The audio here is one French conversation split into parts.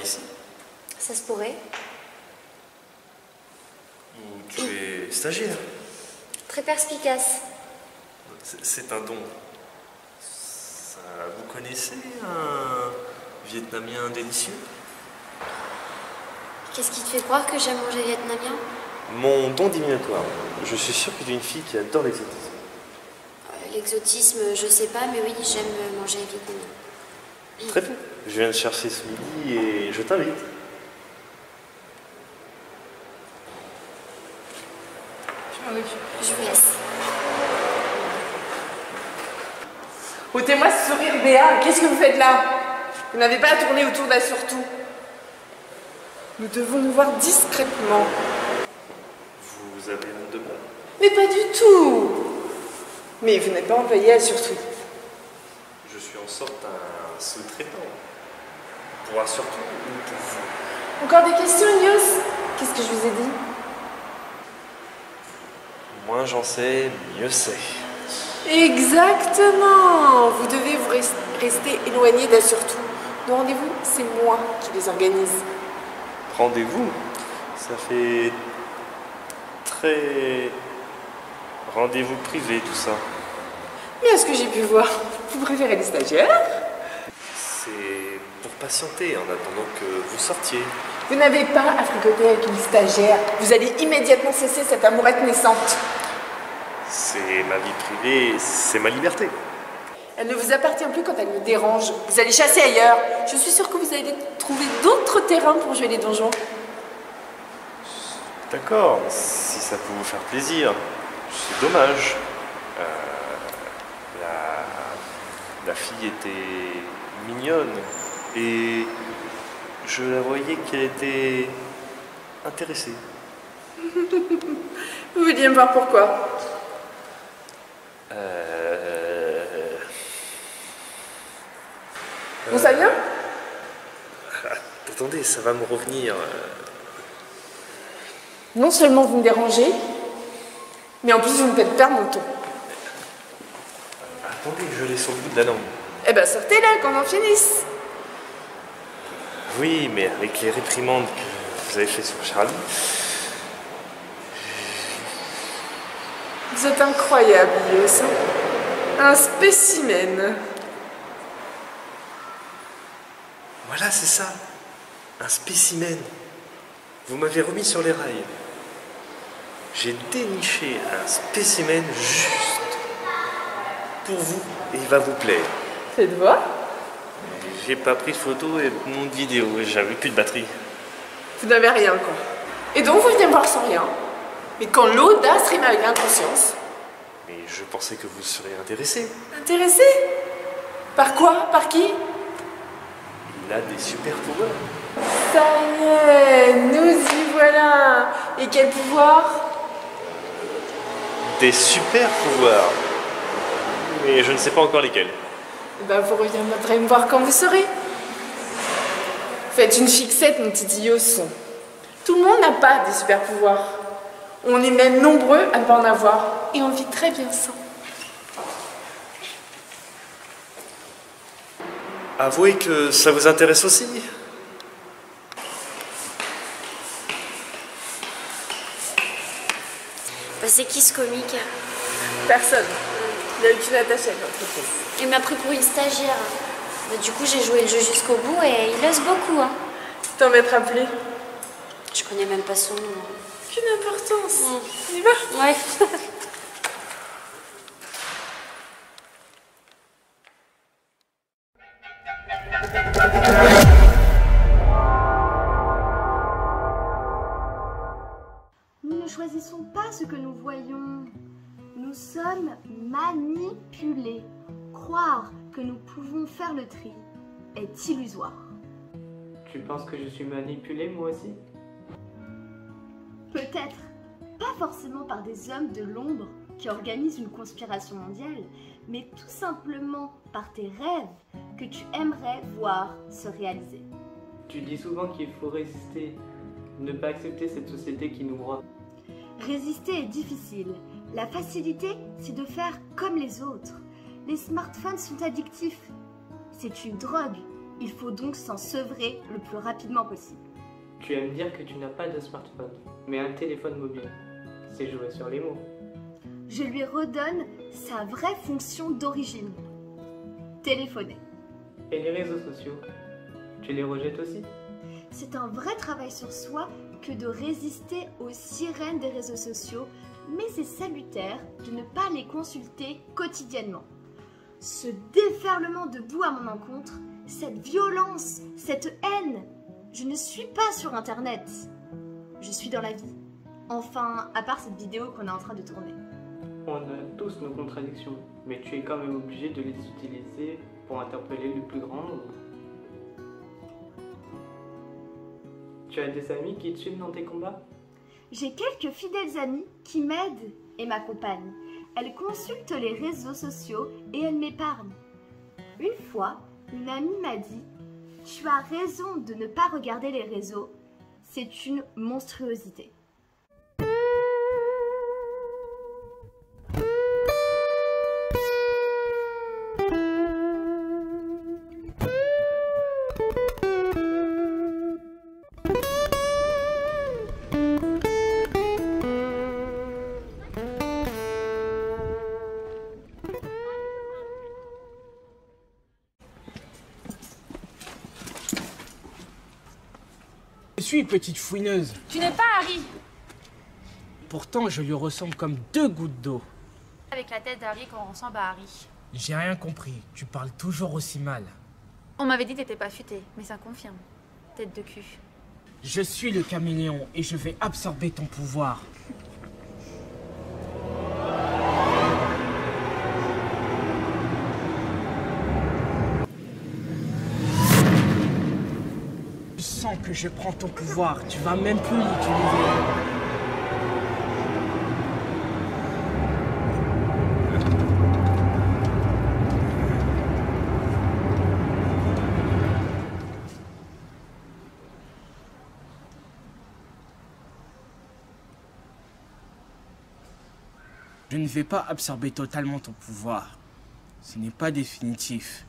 ici? Ça se pourrait. Ou tu es stagiaire? Très perspicace. C'est un don. Vous connaissez un Vietnamien délicieux? Qu'est-ce qui te fait croire que j'aime manger vietnamien? Mon don divinatoire. Je suis sûr que tu es une fille qui adore l'exotisme. L'exotisme, je sais pas, mais oui, j'aime manger vietnamien. Très bien. Je viens de chercher ce midi et je t'invite. Je vous laisse. Ôtez-moi ce sourire, Béa. Qu'est-ce que vous faites là? Vous n'avez pas à tourner autour d'un surtout. Nous devons nous voir discrètement. Vous avez honte de moi? Mais pas du tout. Mais vous n'êtes pas envoyé à surtout. Je suis en sorte un sous-traitant. Pour un surtout ou pour vous? Encore des questions, Ios? Qu'est-ce que je vous ai dit? Moins j'en sais, mieux c'est. Exactement. Vous devez vous rester éloigné d'un surtout. Nos rendez-vous, c'est moi qui les organise. Rendez-vous? Ça fait très rendez-vous privé tout ça. Mais à ce que j'ai pu voir, vous préférez les stagiaires? C'est pour patienter en attendant que vous sortiez. Vous n'avez pas à fricoter avec une stagiaire. Vous allez immédiatement cesser cette amourette naissante. C'est ma vie privée, c'est ma liberté. Elle ne vous appartient plus quand elle me dérange. Vous allez chasser ailleurs. Je suis sûre que vous allez trouver d'autres terrains pour jouer les donjons. D'accord, si ça peut vous faire plaisir. C'est dommage. La fille était mignonne et je la voyais qu'elle était intéressée. Vous vouliez me voir pourquoi? Bon, ça vient? Attendez, ça va me revenir. Non seulement vous me dérangez, mais en plus vous me faites perdre mon temps. Attendez, je l'ai sur le bout de la langue. Eh ben sortez-la qu'on en finisse. Oui, mais avec les réprimandes que vous avez faites sur Charlie. Vous êtes incroyable, Ios. Un spécimen. Voilà, c'est ça. Un spécimen. Vous m'avez remis sur les rails. J'ai déniché un spécimen juste pour vous et il va vous plaire. Faites voir. J'ai pas pris de photo et non de vidéo, j'avais plus de batterie. Vous n'avez rien, quoi. Et donc vous venez me voir sans rien. Mais quand l'audace rime avec l'inconscience. Mais je pensais que vous seriez intéressé. Intéressé? Par quoi? Par qui? Il a des super pouvoirs. Ça y est, nous y voilà. Et quel pouvoir? Des super pouvoirs. Mais je ne sais pas encore lesquels. Ben vous reviendrez me voir quand vous saurez. Faites une fixette, mon petit Ios. Tout le monde n'a pas des super pouvoirs. On est même nombreux à ne pas en avoir. Et on vit très bien sans. Avouez que ça vous intéresse aussi. Bah, c'est qui ce comique? Personne. Il n'y a aucune attache avec l'entreprise. Il m'a pris pour une stagiaire. Bah, du coup, j'ai joué le jeu jusqu'au bout et il ose beaucoup. Hein. T'en mettras plus. Je connais même pas son nom. Aucune importance. On y va? Ouais. Nous ne choisissons pas ce que nous voyons. Nous sommes manipulés. Croire que nous pouvons faire le tri est illusoire. Tu penses que je suis manipulée moi aussi? Peut-être, pas forcément par des hommes de l'ombre qui organisent une conspiration mondiale, mais tout simplement par tes rêves que tu aimerais voir se réaliser. Tu dis souvent qu'il faut résister, ne pas accepter cette société qui nous broie. Résister est difficile. La facilité, c'est de faire comme les autres. Les smartphones sont addictifs. C'est une drogue. Il faut donc s'en sevrer le plus rapidement possible. Tu vas me dire que tu n'as pas de smartphone, mais un téléphone mobile. C'est jouer sur les mots. Je lui redonne sa vraie fonction d'origine. Téléphoner. Et les réseaux sociaux, tu les rejettes aussi? C'est un vrai travail sur soi que de résister aux sirènes des réseaux sociaux, mais c'est salutaire de ne pas les consulter quotidiennement. Ce déferlement de boue à mon encontre, cette violence, cette haine, je ne suis pas sur Internet. Je suis dans la vie. Enfin, à part cette vidéo qu'on est en train de tourner. On a tous nos contradictions, mais tu es quand même obligé de les utiliser pour interpeller le plus grand nombre. Tu as des amis qui te suivent dans tes combats? J'ai quelques fidèles amies qui m'aident et m'accompagnent. Elles consultent les réseaux sociaux et elles m'épargnent. Une fois, une amie m'a dit « Tu as raison de ne pas regarder les réseaux, c'est une monstruosité. » Je suis petite fouineuse. Tu n'es pas Harry. Pourtant, je lui ressemble comme 2 gouttes d'eau. Avec la tête d'Harry quand on ressemble à Harry. J'ai rien compris. Tu parles toujours aussi mal. On m'avait dit que t'étais pas futé, mais ça confirme. Tête de cul. Je suis le caméléon et je vais absorber ton pouvoir. Je sens que je prends ton pouvoir. Tu vas même plus l'utiliser. Je ne vais pas absorber totalement ton pouvoir. Ce n'est pas définitif.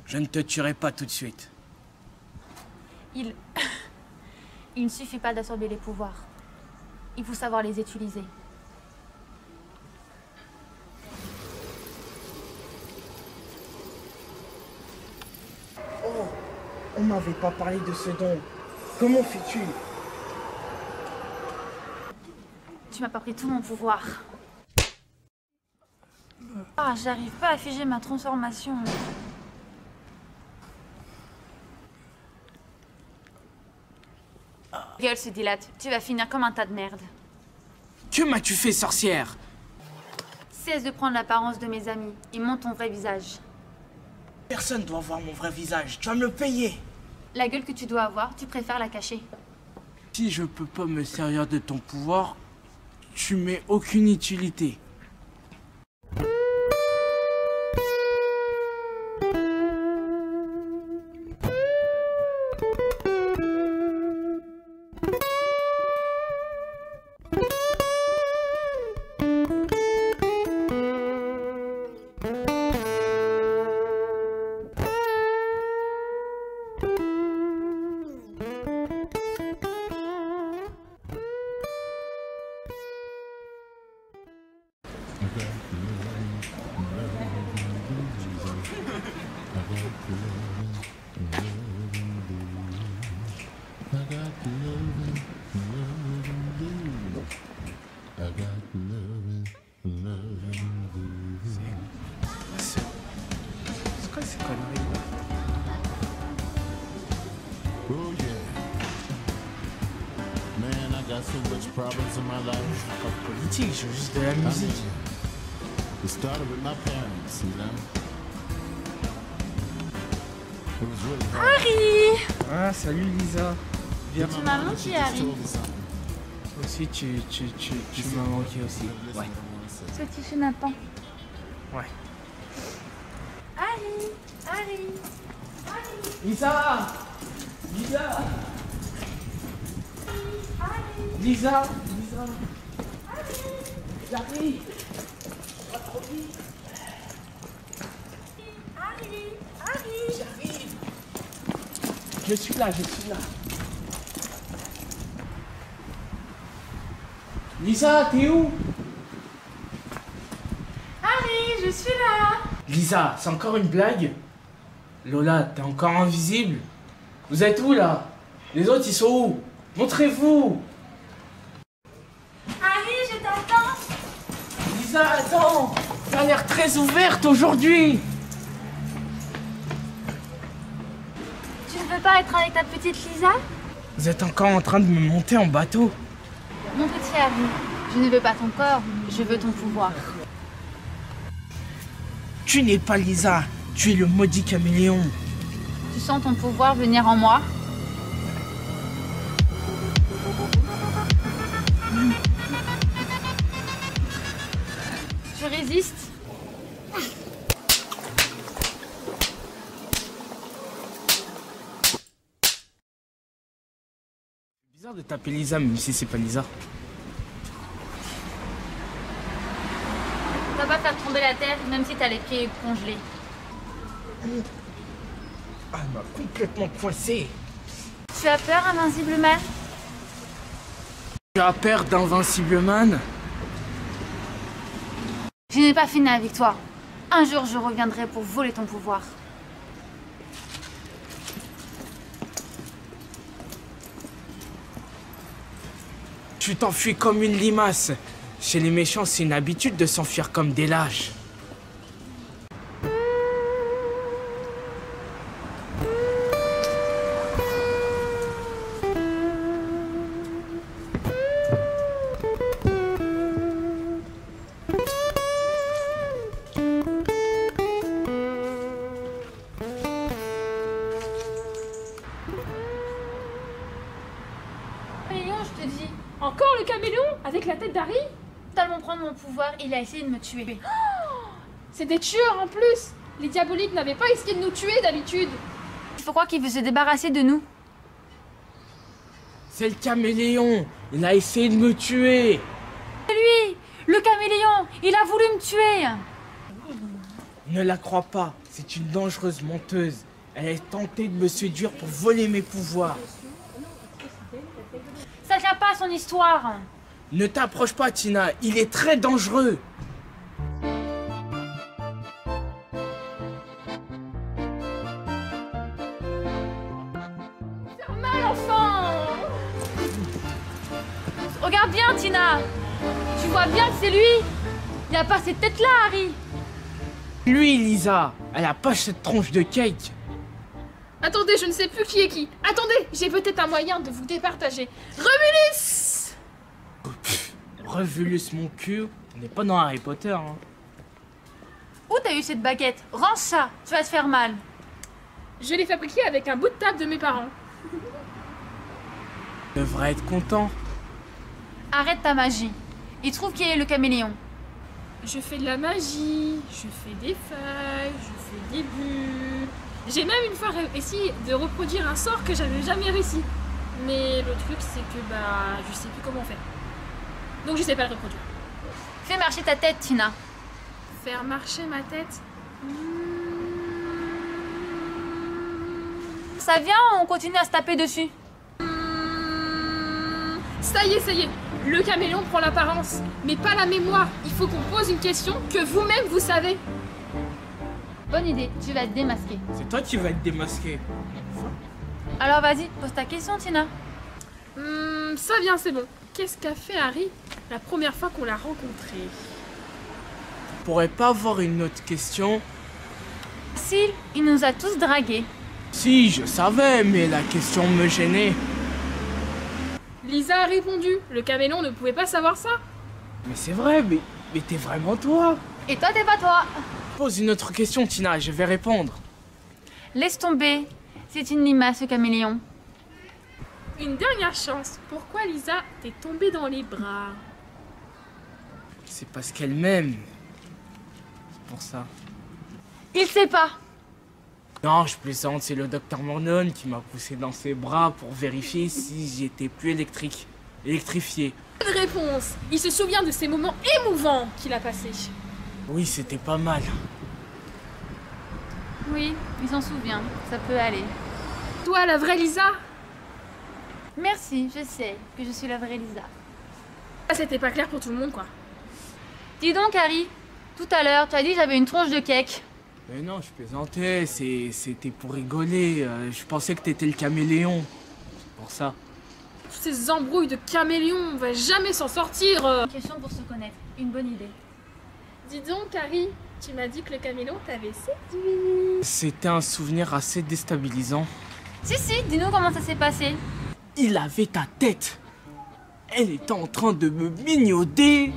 Je ne te tuerai pas tout de suite. Il ne suffit pas d'absorber les pouvoirs. Il faut savoir les utiliser. Oh, on m'avait pas parlé de ce don. Comment fais-tu? Tu m'as pas pris tout mon pouvoir. Ah, j'arrive pas à figer ma transformation. Gueule se dilate. Tu vas finir comme un tas de merde. Que m'as-tu fait, sorcière? Cesse de prendre l'apparence de mes amis et montre ton vrai visage. Personne doit voir mon vrai visage. Tu vas me le payer. La gueule que tu dois avoir, tu préfères la cacher. Si je peux pas me servir de ton pouvoir, tu m'es aucune utilité. C'est quoi ces conneries? Oh yeah. Man, I got so much problems in my life. Pas de politique, je veux juste de la musique. It started with my parents, you know. It was really hard. Harry! Ah, salut Lisa. Viens. Tu m'as manqué, Harry. Told me something. Toi aussi, tu m'as manqué aussi. Ouais. Ce petit chenapan. Ouais. Harry! Harry! Lisa! Lisa! Lisa! Lisa! J'arrive! Pas trop vite! Harry! Harry! J'arrive! Je suis là, je suis là. Lisa, t'es où? Harry, je suis là. Lisa, c'est encore une blague? Lola, t'es encore invisible? Vous êtes où là? Les autres, ils sont où? Montrez-vous! Harry, je t'attends. Lisa, attends! T'as l'air très ouverte aujourd'hui! Tu ne veux pas être avec ta petite Lisa? Vous êtes encore en train de me monter en bateau? Mon petit Harry, je ne veux pas ton corps, je veux ton pouvoir. Tu n'es pas Lisa, tu es le maudit caméléon. Tu sens ton pouvoir venir en moi? Tu résistes? C'est bizarre de taper Lisa même si c'est pas Lisa. Ça va faire tomber la terre même si t'as les pieds congelés. Ah, elle m'a complètement coincé. Tu as peur, Invincible Man? Tu as peur d'Invincible Man? Je n'ai pas fini avec toi. Un jour, je reviendrai pour voler ton pouvoir. Tu t'enfuis comme une limace. Chez les méchants, c'est une habitude de s'enfuir comme des lâches. Caméléon, je te dis. Encore le caméléon avec la tête d'Harry? Tellement prendre mon pouvoir, il a essayé de me tuer. C'est des tueurs en plus. Les diaboliques n'avaient pas essayé de nous tuer d'habitude. Il faut croire qu'il veut se débarrasser de nous. C'est le caméléon. Il a essayé de me tuer. C'est lui, le caméléon. Il a voulu me tuer. Ne la crois pas. C'est une dangereuse menteuse. Elle a tenté de me séduire pour voler mes pouvoirs. Ça tient pas à son histoire. Ne t'approche pas, Tina. Il est très dangereux. Faire mal, enfant. Regarde bien, Tina. Tu vois bien que c'est lui. Il a pas cette tête-là, Harry. Lui, Lisa. Elle a pas cette tronche de cake. Attendez, je ne sais plus qui est qui. Attendez, j'ai peut-être un moyen de vous départager. Romulus! Revulus mon cul. On n'est pas dans Harry Potter, hein. Où t'as eu cette baguette? Range ça, tu vas te faire mal. Je l'ai fabriqué avec un bout de table de mes parents. Tu devrais être content. Arrête ta magie. Il trouve qui est le caméléon. Je fais de la magie, je fais des feuilles, je fais des bulles. J'ai même une fois essayé de reproduire un sort que j'avais jamais réussi. Mais le truc, c'est que je sais plus comment faire. Donc je sais pas le reproduire. Fais marcher ta tête, Tina. Faire marcher ma tête. Ça vient, on continue à se taper dessus. Ça y est. Le caméléon prend l'apparence, mais pas la mémoire. Il faut qu'on pose une question que vous-même vous savez. Bonne idée, tu vas te démasquer. C'est toi qui vas être démasqué. Alors vas-y, pose ta question, Tina. Ça vient, c'est bon. Qu'est-ce qu'a fait Harry la première fois qu'on l'a rencontré? Tu pourrais pas avoir une autre question? S'il, il nous a tous dragués. Si, je savais, mais la question me gênait. Lisa a répondu. Le caméléon ne pouvait pas savoir ça. Mais c'est vrai, mais t'es vraiment toi? Et toi, t'es pas toi. Pose une autre question, Tina, je vais répondre. Laisse tomber. C'est une limace, ce caméléon. Une dernière chance. Pourquoi Lisa t'est tombée dans les bras? C'est parce qu'elle m'aime. C'est pour ça. Il sait pas. Non, je plaisante, c'est le docteur Mornon qui m'a poussé dans ses bras pour vérifier si j'étais plus électrifié. Bonne réponse. Il se souvient de ces moments émouvants qu'il a passés. Oui, c'était pas mal. Oui, il s'en souvient. Ça peut aller. toi, la vraie Lisa. Merci, je sais que je suis la vraie Lisa. Ah, c'était pas clair pour tout le monde, quoi. Dis donc, Harry, tout à l'heure, tu as dit que j'avais une tronche de cake. Mais non, je plaisantais, c'était pour rigoler. Je pensais que t'étais le caméléon. C'est pour ça. Toutes ces embrouilles de caméléons, on va jamais s'en sortir. Une question pour se connaître, une bonne idée. Dis donc, Harry, tu m'as dit que le caméléon t'avait séduit. C'était un souvenir assez déstabilisant. Si, dis-nous comment ça s'est passé. Il avait ta tête. Elle était en train de me mignoter.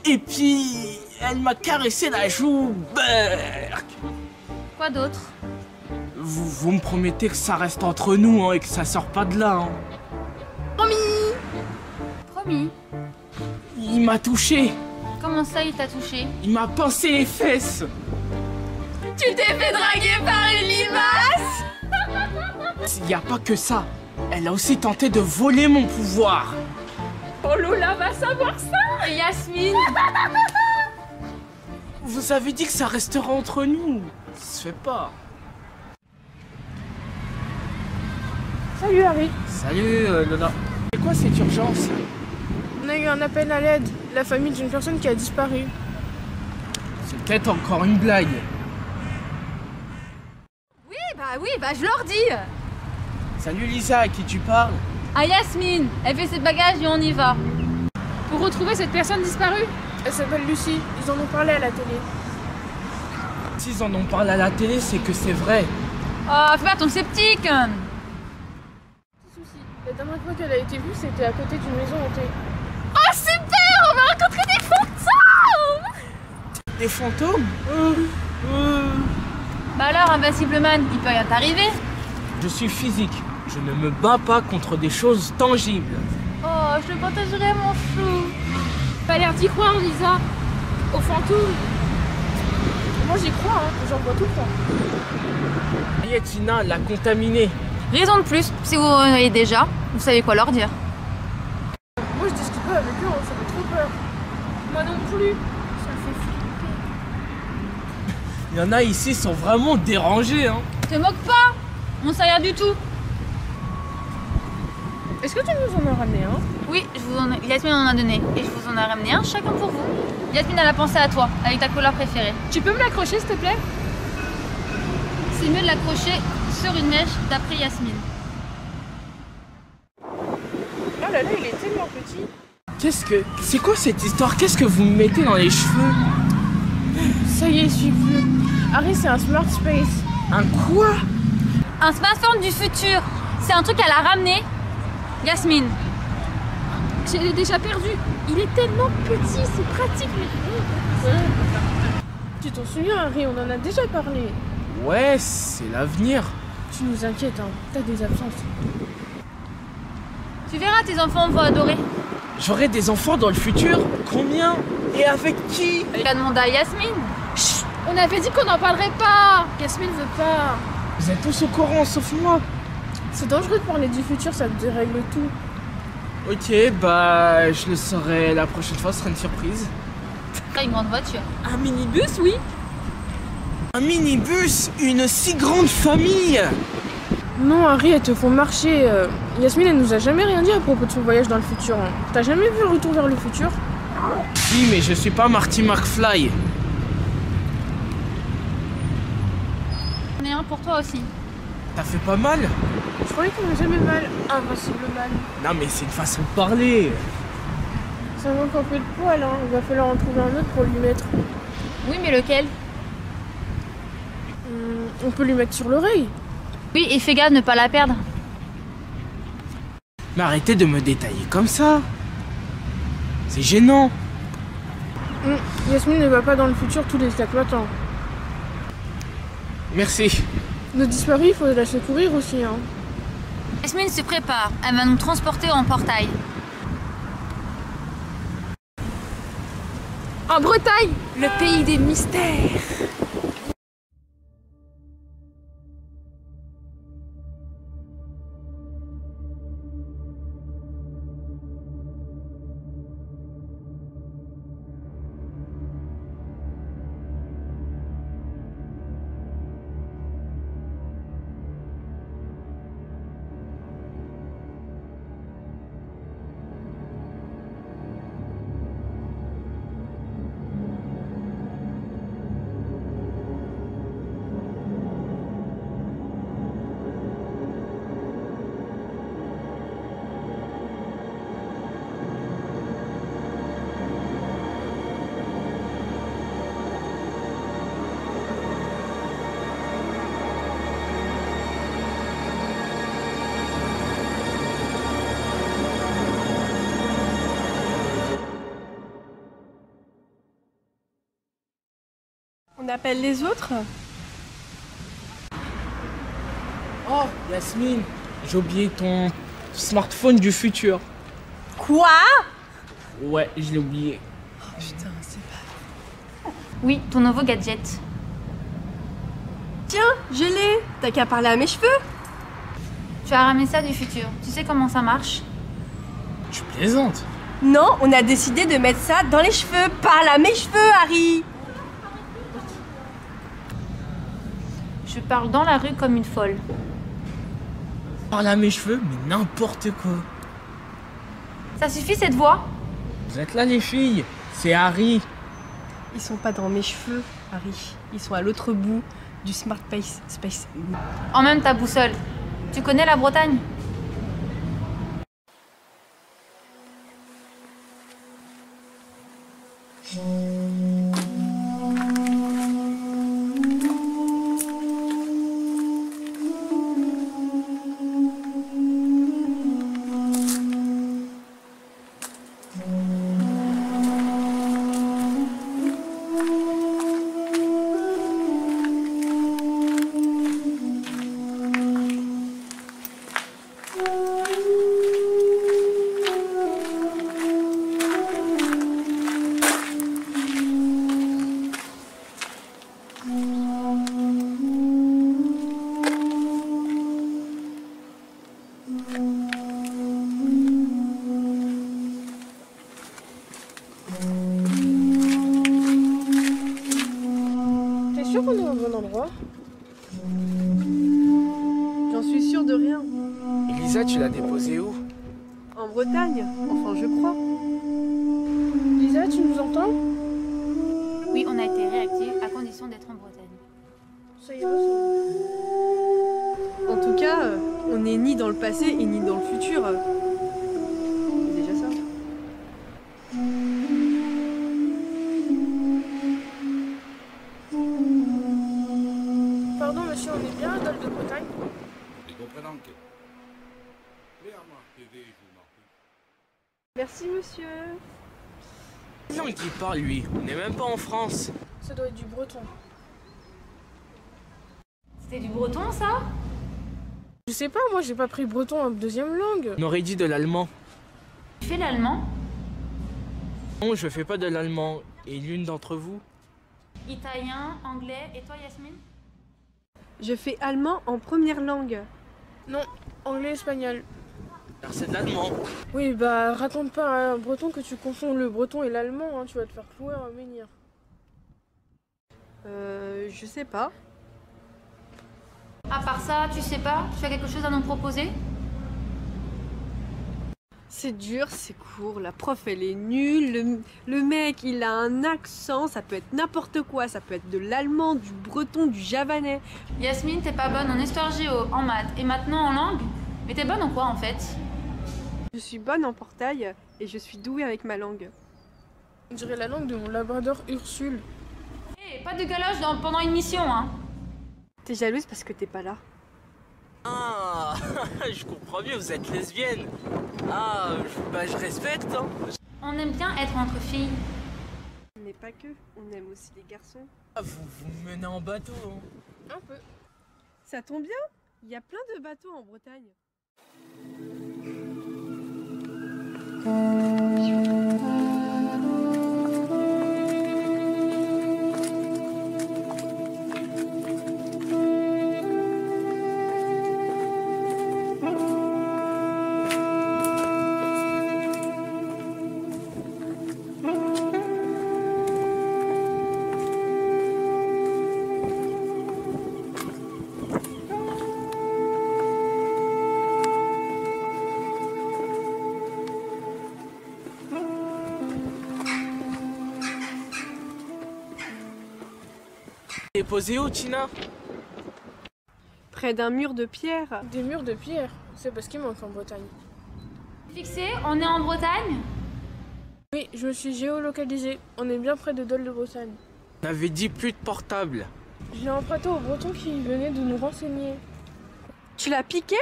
Et puis, elle m'a caressé la joue. Berk. Quoi d'autre? Vous me promettez que ça reste entre nous hein, et que ça sort pas de là. Hein. Promis. Il m'a touché. Comment ça, il t'a touché? Il m'a pincé les fesses. Tu t'es fait draguer par une limace? Il n'y a pas que ça. Elle a aussi tenté de voler mon pouvoir. Oh Lola va savoir ça. Et Yasmine? Vous avez dit que ça restera entre nous. Ça se fait pas. Salut Harry. Salut Lola. C'est quoi cette urgence? On a eu un appel à l'aide. La famille d'une personne qui a disparu. C'est peut-être encore une blague. Oui, je leur dis. Salut Lisa, à qui tu parles? Ah, Yasmine, elle fait ses bagages et on y va. Pour retrouver cette personne disparue. Elle s'appelle Lucie. Ils en ont parlé à la télé. S'ils en ont parlé à la télé, c'est que c'est vrai. Oh, fais pas ton sceptique. Petit souci. La dernière fois qu'elle a été vue, c'était à côté d'une maison hantée. Oh, super, on va rencontrer des fantômes. Des fantômes? Bah alors, Invincible Man, il peut rien t'arriver. Je suis physique. Je ne me bats pas contre des choses tangibles. Oh, je le partagerai, mon chou. Pas l'air d'y croire, Lisa. Aux fantômes. Moi j'y crois, hein. J'en vois tout le temps. Ayatina l'a contaminé. Raison de plus, si vous voyez déjà, vous savez quoi leur dire. Moi je discute pas avec eux, hein. Ça fait trop peur. Moi non plus. Ça fait flipper. Il y en a ici qui sont vraiment dérangés. Hein. Te moque pas, on sait rien du tout. Est-ce que tu nous en as ramené un? Oui, Yasmine en a donné et je vous en ai ramené un chacun pour vous. Yasmine, elle a pensé à toi, avec ta couleur préférée. Tu peux me l'accrocher, s'il te plaît? C'est mieux de l'accrocher sur une mèche d'après Yasmine. Oh là là, il est tellement petit. C'est quoi cette histoire? Qu'est-ce que vous me mettez dans les cheveux? Ça y est, suis-le. Harry, c'est un Smart Space. Un quoi? Un smartphone du futur. C'est un truc qu'elle a ramené. Yasmine. Je l'ai déjà perdu. Il est tellement petit, c'est pratique. Tu t'en souviens, Harry, on en a déjà parlé. Ouais, c'est l'avenir. Tu nous inquiètes, hein. T'as des absences. Tu verras, tes enfants vont adorer. J'aurai des enfants dans le futur? Combien? Et avec qui? Elle a demandé à Yasmine. Chut, on avait dit qu'on n'en parlerait pas. Yasmine veut pas. Vous êtes tous au courant, sauf moi. C'est dangereux de parler du futur, ça te dérègle tout. Ok, bah je le saurai la prochaine fois, ce sera une surprise. Une grande voiture. Un minibus, oui. Un minibus? Une si grande famille? Non, Harry, elles te font marcher. Yasmine, elle nous a jamais rien dit à propos de son voyage dans le futur. Hein. T'as jamais vu le retour vers le futur? Si, mais je suis pas Marty McFly. J'en ai un pour toi aussi. T'as fait pas mal? Je croyais qu'on avait jamais mal. Invincible Man. Non mais c'est une façon de parler. Ça manque un peu de poil, hein. Il va falloir en trouver un autre pour lui mettre. Oui, mais lequel? On peut lui mettre sur l'oreille. Oui, et fais gaffe de ne pas la perdre. Mais arrêtez de me détailler comme ça. C'est gênant. Yasmine ne va pas dans le futur tous les 4 matins. Merci. Nos disparus, il faut la secourir aussi, hein. Yasmine se prépare, elle va nous transporter en portail. En Bretagne, le pays des mystères. On appelle les autres? Oh, Yasmine, j'ai oublié ton smartphone du futur. Quoi? Ouais, je l'ai oublié. Oh putain, c'est pas... Oui, ton nouveau gadget. Tiens, je l'ai. T'as qu'à parler à mes cheveux. Tu as ramené ça du futur. Tu sais comment ça marche? Tu plaisantes? Non, on a décidé de mettre ça dans les cheveux. Parle à mes cheveux, Harry. Je parle dans la rue comme une folle. Parle à mes cheveux, mais n'importe quoi. Ça suffit cette voix? Vous êtes là les filles, c'est Harry. Ils sont pas dans mes cheveux, Harry. Ils sont à l'autre bout du Smart Space. Emmène ta boussole. Tu connais la Bretagne? T'es sûr qu'on est au bon endroit? J'en suis sûre de rien. Elisa, tu l'as déposée où? En Bretagne, enfin je crois. Lisa, tu nous entends? Oui, on a été réactifs à condition d'être en Bretagne. Ça ira, ça. En tout cas, on n'est ni dans le passé et ni dans le futur. C'est déjà ça. Pardon, monsieur, on est bien à Dol de Bretagne? Merci, monsieur. Quelle langue il parle lui? On n'est même pas en France. Ça doit être du breton. C'était du breton ça? Je sais pas, moi j'ai pas pris breton en deuxième langue. On aurait dit de l'allemand. Tu fais l'allemand? Non, je fais pas de l'allemand. Et l'une d'entre vous? Italien, anglais, et toi Yasmine? Je fais allemand en première langue. Non, anglais, espagnol. Alors c'est de l'allemand. Oui, bah raconte pas à un breton que tu confonds le breton et l'allemand, hein, tu vas te faire clouer à un menhir. Je sais pas. À part ça, tu sais pas? Tu as quelque chose à nous proposer? C'est dur, c'est court, la prof elle est nulle, le mec il a un accent, ça peut être n'importe quoi, ça peut être de l'allemand, du breton, du javanais. Yasmine, t'es pas bonne en histoire géo, en maths et maintenant en langue? Mais t'es bonne en quoi en fait? Je suis bonne en portail et je suis douée avec ma langue. On dirait la langue de mon labrador Ursule. Hé, pas de galoche pendant une mission, hein? T'es jalouse parce que t'es pas là. Ah, je comprends mieux, vous êtes lesbienne. Ah, je respecte. Hein. On aime bien être entre filles. Mais pas que, on aime aussi les garçons. Ah, vous me menez en bateau. Hein. Un peu. Ça tombe bien, il y a plein de bateaux en Bretagne. T'es posé où, Tina? Près d'un mur de pierre. Des murs de pierre, c'est parce qu'il manque en Bretagne. Fixé, on est en Bretagne? Oui, je me suis géolocalisée. On est bien près de Dol de Bretagne. On avait dit plus de portable. Je l'ai emprunté au breton qui venait de nous renseigner. Tu l'as piqué?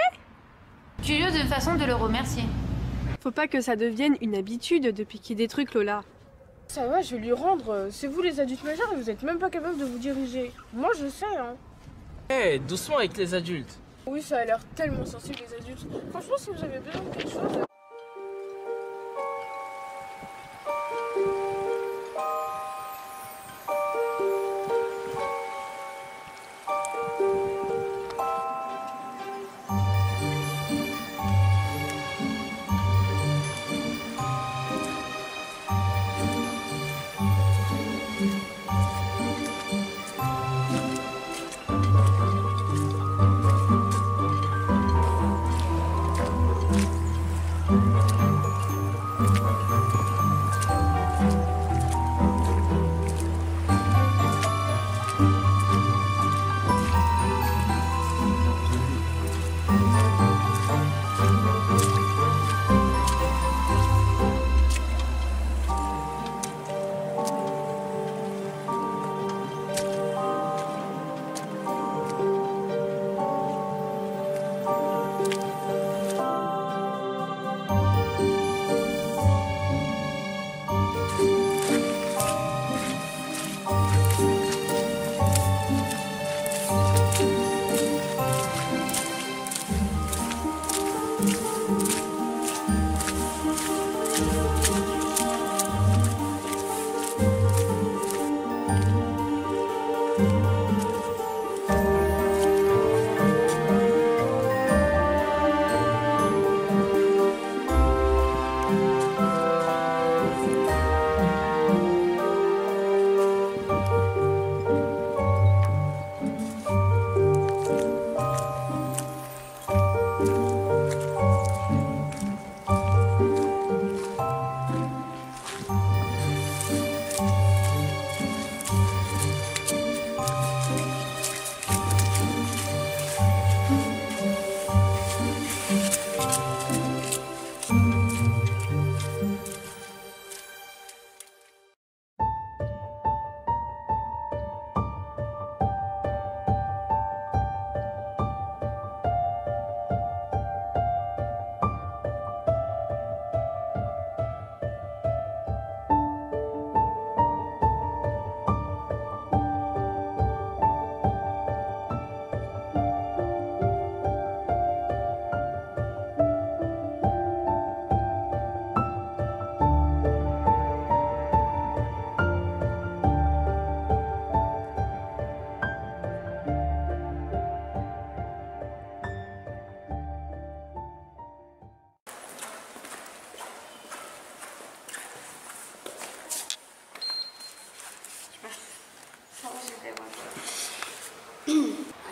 Curieuse de façon de le remercier. Faut pas que ça devienne une habitude de piquer des trucs, Lola. Ça va, je vais lui rendre. C'est vous les adultes majeurs et vous êtes même pas capable de vous diriger. Moi, je sais, hein. Eh, doucement avec les adultes. Oui, ça a l'air tellement sensible, les adultes. Franchement, si vous avez besoin de quelque chose...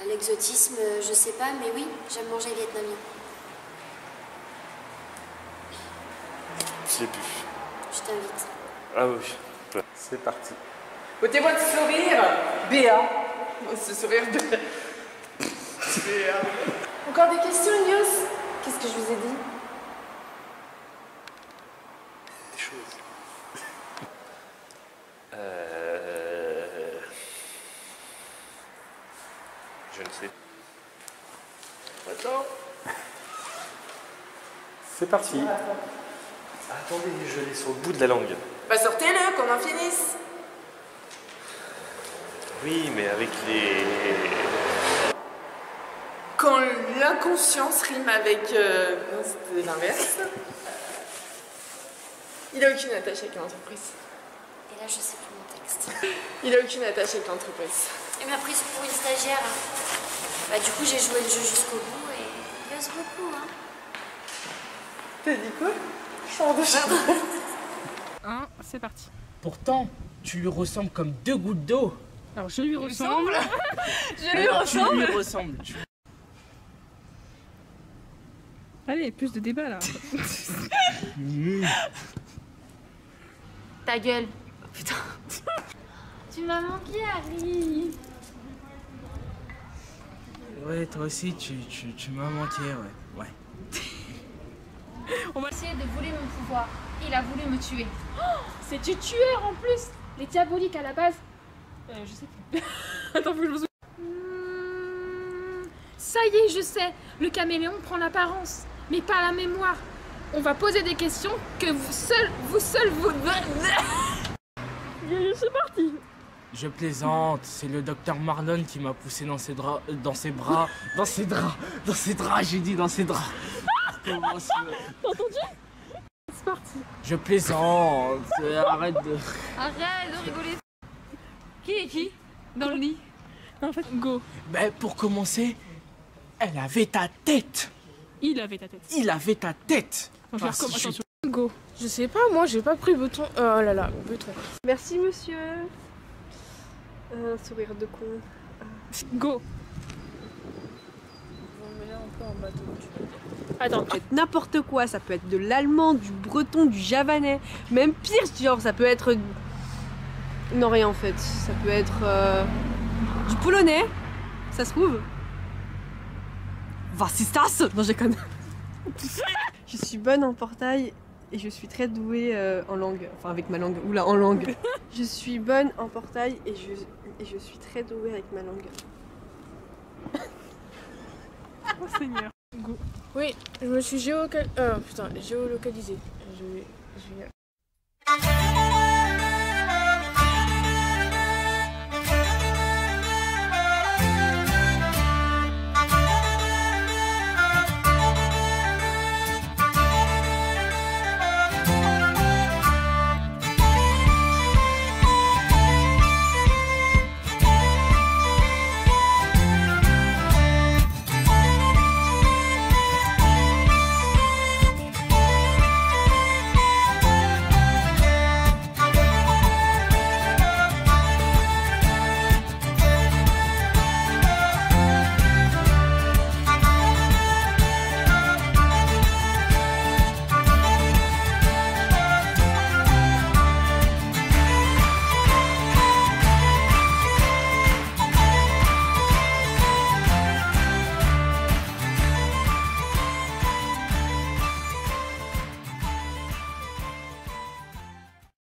L'exotisme, je sais pas, mais oui, j'aime manger vietnamien. J'ai bu. Je t'invite. Ah oui, c'est parti. Ôtez-moi de sourire, Béa. Ce sourire de... Béa. Encore des questions, Ignos? Qu'est-ce que je vous ai dit? Des choses. Je ne sais. Attends. C'est parti. Attendez, je l'ai sur le bout de la langue. Bah sortez-le, qu'on en finisse. Oui, mais avec les... Quand l'inconscience rime avec... Non, c'était l'inverse. Il a aucune attache avec l'entreprise. Et là, je sais plus mon texte. Il a aucune attache avec l'entreprise. Il m'a prise pour une stagiaire. Bah, du coup, j'ai joué le jeu jusqu'au bout et il bosse beaucoup, hein. T'as dit quoi? Chant de chant. C'est parti. Pourtant, tu lui ressembles comme deux gouttes d'eau. Alors, je lui ressemble. Je lui ressemble. Tu lui ressembles. Allez, plus de débat là. Ta gueule. Putain. Tu m'as manqué, Harry. Ouais, toi aussi, tu m'as manqué, ouais. On va essayer de voler mon pouvoir. Il a voulu me tuer. C'est du tueur en plus. Les diaboliques à la base. Je sais plus. Attends, faut que je me souvienne. Ça y est, je sais. Le caméléon prend l'apparence, mais pas la mémoire. On va poser des questions que vous seul vous... C'est parti. Je plaisante, c'est le docteur Marlon qui m'a poussé dans ses draps, dans ses bras, dans ses draps, j'ai dit dans ses draps. T'as entendu? C'est parti. Je plaisante, arrête de... Arrête de rigoler. Qui est qui? Dans le lit? En fait, go. Ben, pour commencer, elle avait ta tête. Il avait ta tête. Il avait ta tête. On va Ah, faire comme... si je- Attention. Go. Je sais pas, moi j'ai pas pris Beton. Oh là là, Beton. Merci monsieur. Un sourire de con. Go. Attends. Ça peut être n'importe quoi, ça peut être de l'allemand, du breton, du javanais, même pire, genre ça peut être... Non rien en fait, ça peut être du polonais, ça se trouve. Vasistas. Non, je déconne. Je suis bonne en portail et je suis très douée en langue, enfin avec ma langue, oula en langue. Je suis bonne en portail et je suis très douée avec ma langue. Oh Seigneur. Go. Oui, je me suis géolocalisée. Je vais...